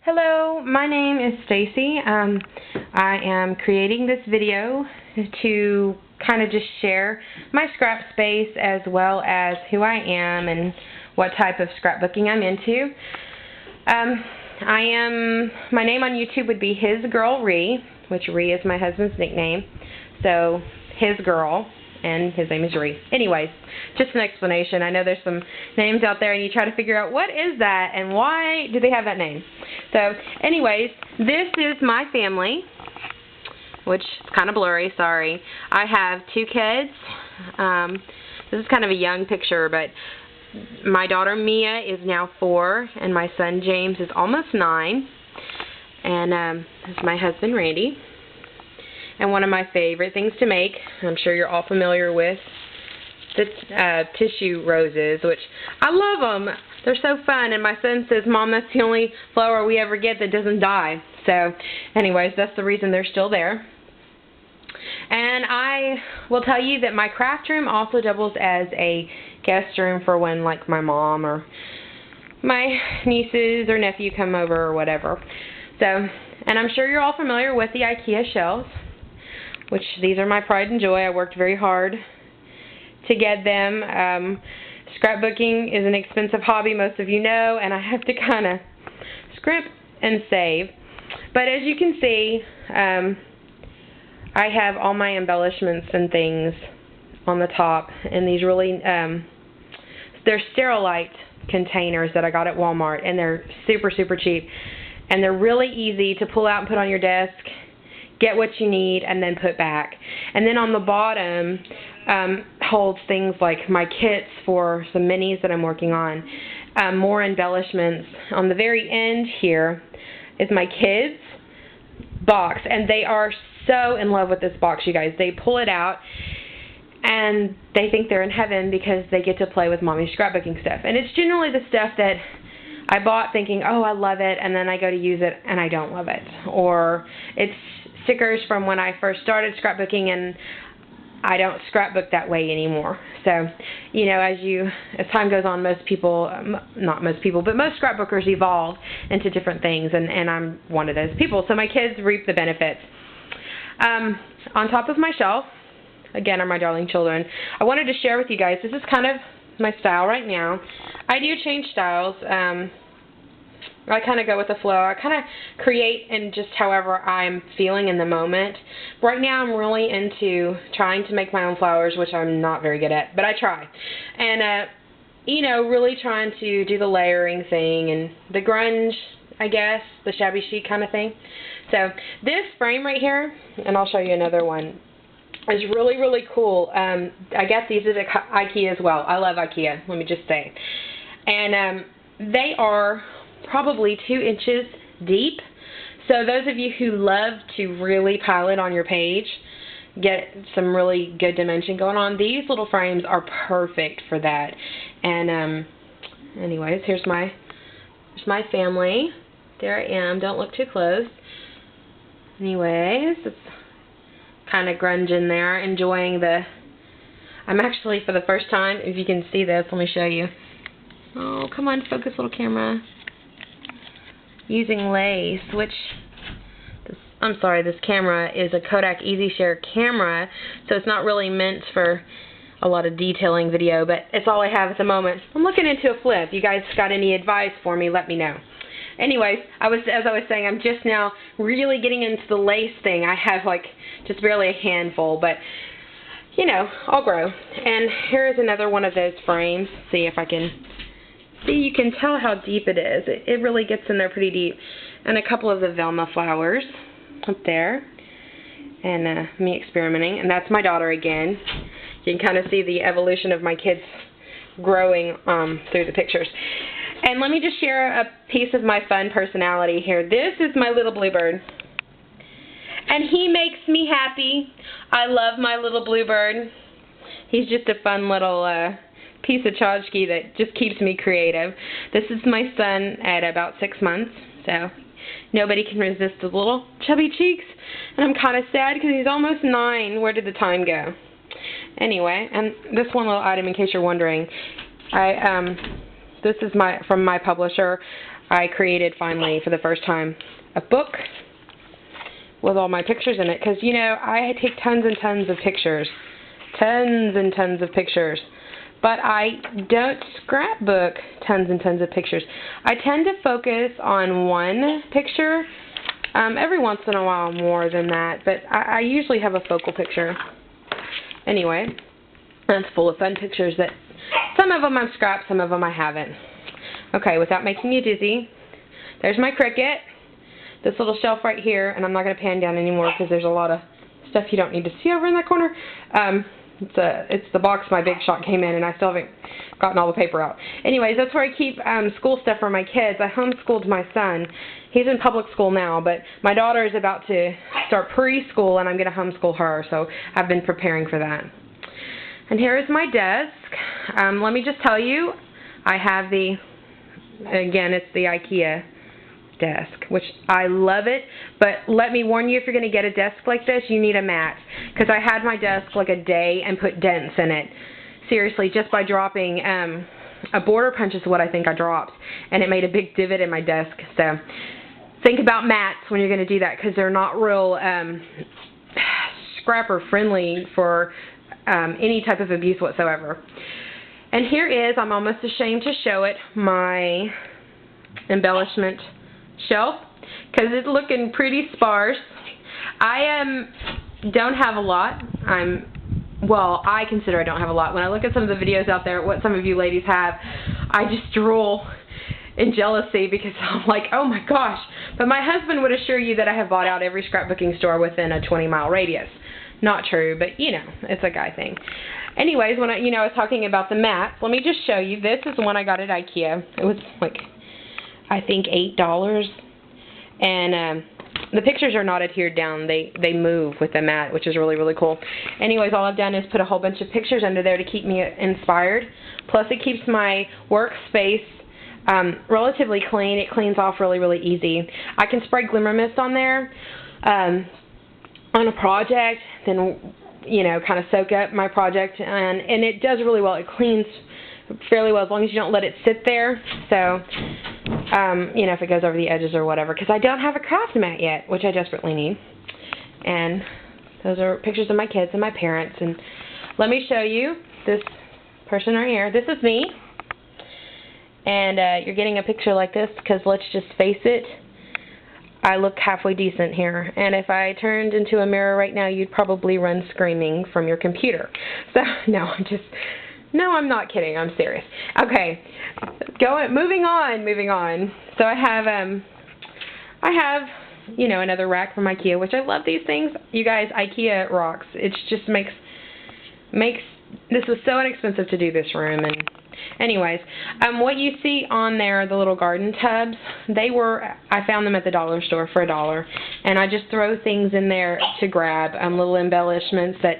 Hello, my name is Stacy. I am creating this video to kind of just share my scrap space as well as who I am and what type of scrapbooking I'm into. My name on YouTube would be His Girl Ree, which Ree is my husband's nickname. So, His Girl, and his name is Ree. Anyways, just an explanation. I know there's some names out there and you try to figure out what is that and why do they have that name. So, anyways, this is my family, which is kind of blurry, sorry. I have 2 kids. This is kind of a young picture, but my daughter Mia is now 4, and my son James is almost 9. And this is my husband Randy. And one of my favorite things to make, I'm sure you're all familiar with, the tissue roses, which I love them. They're so fun, and my son says, Mom, that's the only flower we ever get that doesn't die. So, anyways, that's the reason they're still there. And I will tell you that my craft room also doubles as a guest room for when, like, my mom or my nieces or nephew come over or whatever. So, and I'm sure you're all familiar with the IKEA shelves, which these are my pride and joy. I worked very hard to get them. Scrapbooking is an expensive hobby, most of you know, and I have to kind of scrimp and save. But as you can see, I have all my embellishments and things on the top, and these really, they're Sterilite containers that I got at Walmart, and they're super, super cheap. And they're really easy to pull out and put on your desk, get what you need, and then put back. And then on the bottom holds things like my kits for some minis that I'm working on, more embellishments. On the very end here is my kids' box, and they are so in love with this box, you guys. They pull it out, and they think they're in heaven because they get to play with Mommy's scrapbooking stuff. And it's generally the stuff that I bought thinking, oh, I love it, and then I go to use it, and I don't love it. Or it's stickers from when I first started scrapbooking, and I don't scrapbook that way anymore. So, you know, as time goes on, most people, not most people, but most scrapbookers evolve into different things, and I'm one of those people. So my kids reap the benefits. On top of my shelf, again, are my darling children. I wanted to share with you guys, this is kind of my style right now. I do change styles. I kind of go with the flow. I kind of create in just however I'm feeling in the moment. Right now I'm really into trying to make my own flowers, which I'm not very good at, but I try. And, you know, really trying to do the layering thing and the grunge, I guess, the shabby chic kind of thing. So this frame right here, and I'll show you another one, is really, really cool. I got these at IKEA as well. I love IKEA, let me just say. And they are probably 2 inches deep. So those of you who love to really pile it on your page, get some really good dimension going on, these little frames are perfect for that. And anyways, here's my family. There I am. Don't look too close. Anyways, it's kind of grunge in there, enjoying I'm actually, for the first time, if you can see this, let me show you. Oh, come on, focus, little camera. Using lace, which, I'm sorry, this camera is a Kodak EasyShare camera, so it's not really meant for a lot of detailing video, but it's all I have at the moment. I'm looking into a flip. You guys got any advice for me, let me know. Anyways, as I was saying, I'm just now really getting into the lace thing. I have like just barely a handful, but you know, I'll grow. And here's another one of those frames. See if I can see. You can tell how deep it is. It really gets in there pretty deep. And a couple of the Velma flowers up there. And me experimenting. And that's my daughter again. You can kind of see the evolution of my kids growing through the pictures. And let me just share a piece of my fun personality here. This is my little bluebird. And he makes me happy. I love my little bluebird. He's just a fun little piece of tchotchke that just keeps me creative. This is my son at about 6 months. So nobody can resist his little chubby cheeks. And I'm kind of sad because he's almost 9. Where did the time go? Anyway, and this one little item, in case you're wondering, this is from my publisher. I created finally for the first time a book with all my pictures in it, because you know I take tons and tons of pictures, but I don't scrapbook tons and tons of pictures. I tend to focus on one picture, every once in a while more than that, but I usually have a focal picture. Anyway, that's full of fun pictures that some of them I've scrapped, some of them I haven't. Okay, without making you dizzy, there's my Cricut. This little shelf right here, and I'm not going to pan down anymore because there's a lot of stuff you don't need to see over in that corner. It's the box my Big Shot came in, and I still haven't gotten all the paper out. Anyways, that's where I keep school stuff for my kids. I homeschooled my son. He's in public school now, but my daughter is about to start preschool, and I'm going to homeschool her, so I've been preparing for that. And here is my desk. Let me just tell you, I have again, it's the IKEA desk, which I love it, but let me warn you, if you're going to get a desk like this, you need a mat, because I had my desk like a day and put dents in it. Seriously, just by dropping a border punch is what I think I dropped, and it made a big divot in my desk. So think about mats when you're going to do that, because they're not real scrapper friendly for any type of abuse whatsoever. And here is, I'm almost ashamed to show it, my embellishment shelf, because it's looking pretty sparse. I don't have a lot. I consider I don't have a lot. When I look at some of the videos out there, what some of you ladies have, I just drool in jealousy, because I'm like, oh my gosh. But my husband would assure you that I have bought out every scrapbooking store within a 20-mile radius. Not true, but you know, it's a guy thing. Anyways, when I was talking about the mats, let me just show you. This is the one I got at IKEA. It was like, I think $8, and the pictures are not adhered down. They move with the mat, which is really, really cool. Anyways, all I've done is put a whole bunch of pictures under there to keep me inspired. Plus, it keeps my workspace relatively clean. It cleans off really, really easy. I can spray Glimmer Mist on there on a project, then kind of soak up my project, and it does really well. It cleans fairly well as long as you don't let it sit there. So, if it goes over the edges or whatever, because I don't have a craft mat yet, which I desperately need. And those are pictures of my kids and my parents. And let me show you this person right here. This is me. And you're getting a picture like this because, let's just face it, I look halfway decent here. And if I turned into a mirror right now, you'd probably run screaming from your computer. So, no, I'm not kidding. I'm serious. Okay, moving on. So I have another rack from IKEA, which I love these things. You guys, IKEA rocks. It just makes this was so inexpensive to do this room. And anyways, what you see on there, the little garden tubs, I found them at the dollar store for $1, and I just throw things in there to grab, little embellishments that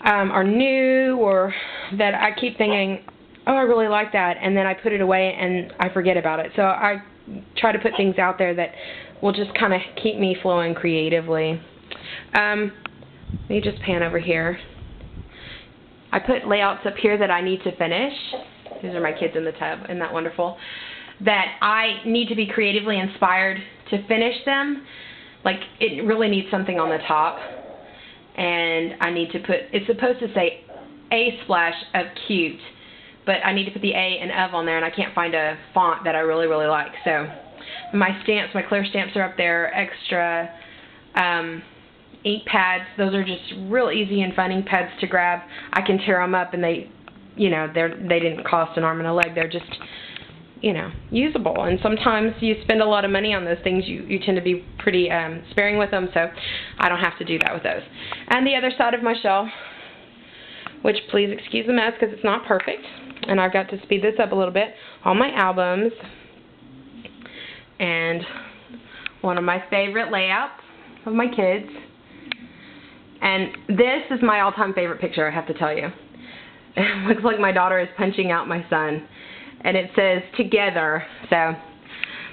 are new, or that I keep thinking, oh, I really like that, and then I put it away and I forget about it. So I try to put things out there that will just kind of keep me flowing creatively. Let me just pan over here. I put layouts up here that I need to finish. These are my kids in the tub. Isn't that wonderful? That I need to be creatively inspired to finish them. Like, it really needs something on the top. And I need to put, it's supposed to say a splash of cute, but I need to put the A and of on there, and I can't find a font that I really, really like. So my stamps, my clear stamps are up there, extra ink pads. Those are just real easy and fun ink pads to grab. I can tear them up, and they didn't cost an arm and a leg. They're just, usable. And sometimes you spend a lot of money on those things. You tend to be pretty sparing with them, so I don't have to do that with those. And the other side of my shelf, which please excuse the mess because it's not perfect, and I've got to speed this up a little bit, all my albums, and one of my favorite layouts of my kids. And this is my all-time favorite picture, I have to tell you. It looks like my daughter is punching out my son. And it says together, so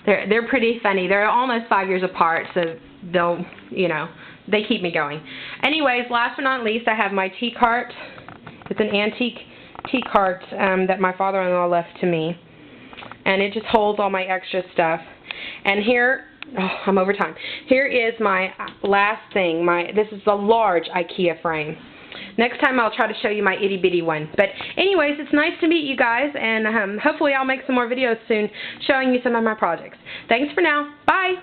they're pretty funny. They're almost 5 years apart, so they keep me going. Anyways, last but not least, I have my tea cart. It's an antique tea cart that my father-in-law left to me. and it just holds all my extra stuff. And here, oh, I'm over time. Here is my last thing. This is a large IKEA frame. Next time I'll try to show you my itty bitty one. But anyways, it's nice to meet you guys, and hopefully I'll make some more videos soon showing you some of my projects. Thanks for now. Bye.